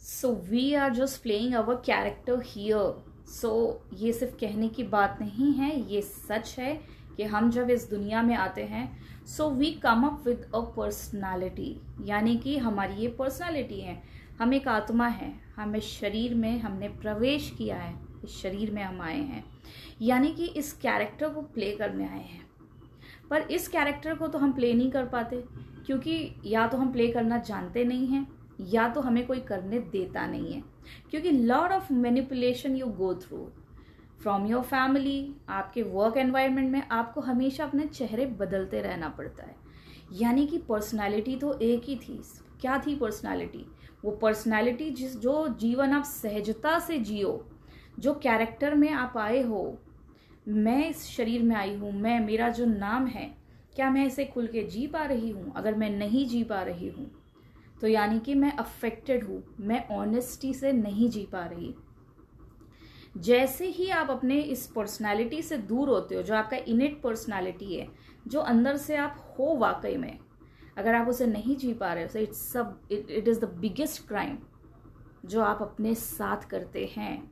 So we are just playing our character here. So ये सिर्फ कहने की बात नहीं है, ये सच है कि हम जब इस दुनिया में आते हैं so we come up with a personality, यानी कि हमारी ये पर्सनालिटी है, हम एक आत्मा है, हम इस शरीर में हमने प्रवेश किया है, इस शरीर में हम आए हैं, यानी कि इस कैरेक्टर को प्ले करने आए हैं। पर इस कैरेक्टर को तो हम प्ले नहीं कर पाते, क्योंकि या तो हम प्ले करना जानते नहीं हैं या तो हमें कोई करने देता नहीं है, क्योंकि lot of manipulation you go through from your family, आपके वर्क एनवायरनमेंट में आपको हमेशा अपने चेहरे बदलते रहना पड़ता है। यानी कि पर्सनालिटी तो एक ही थी। क्या थी पर्सनालिटी? वो पर्सनालिटी जो जीवन आप सहजता से जियो, जो कैरेक्टर में आप आए हो, मैं इस शरीर में आई हूँ, मैं, मेरा जो नाम है, क्या मैं इसे खुल के जी पा रही हूँ? अगर मैं नहीं जी पा रही हूँ तो यानी कि मैं अफेक्टेड हूँ, मैं ऑनेस्टी से नहीं जी पा रही। जैसे ही आप अपने इस पर्सनालिटी से दूर होते हो, जो आपका इनेट पर्सनालिटी है, जो अंदर से आप हो वाकई में, अगर आप उसे नहीं जी पा रहे हो, it is the biggest crime जो आप अपने साथ करते हैं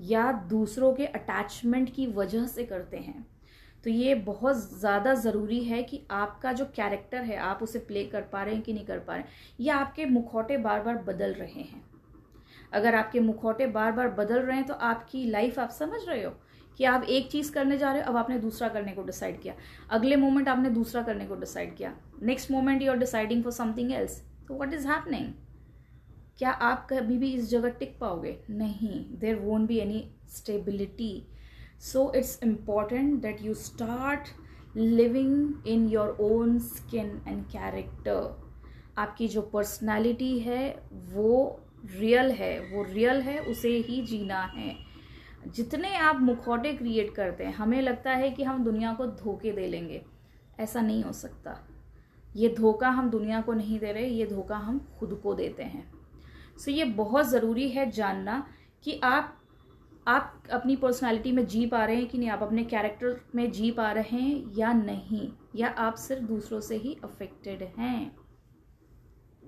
या दूसरों के अटैचमेंट की वजह से करते हैं। तो ये बहुत ज़्यादा ज़रूरी है कि आपका जो कैरेक्टर है आप उसे प्ले कर पा रहे हैं कि नहीं कर पा रहे हैं, या आपके मुखौटे बार बार बदल रहे हैं। अगर आपके मुखौटे बार बार बदल रहे हैं तो आपकी लाइफ, आप समझ रहे हो कि आप एक चीज़ करने जा रहे हो, अब आपने दूसरा करने को डिसाइड किया, अगले मोमेंट आपने दूसरा करने को डिसाइड किया, next moment you are deciding for something else. तो व्हाट इज हैपनिंग? क्या आप कभी भी इस जगह टिक पाओगे? नहीं, there won't be any stability. So it's important that you start living in your own skin and character. आपकी जो पर्सनालिटी है वो रियल है, उसे ही जीना है। जितने आप मुखौटे क्रिएट करते हैं, हमें लगता है कि हम दुनिया को धोखे दे लेंगे, ऐसा नहीं हो सकता। ये धोखा हम दुनिया को नहीं दे रहे, ये धोखा हम खुद को देते हैं। सो ये बहुत ज़रूरी है जानना कि आप अपनी पर्सनालिटी में जी पा रहे हैं कि नहीं, आप अपने कैरेक्टर में जी पा रहे हैं या नहीं, या आप सिर्फ दूसरों से ही अफेक्टेड हैं।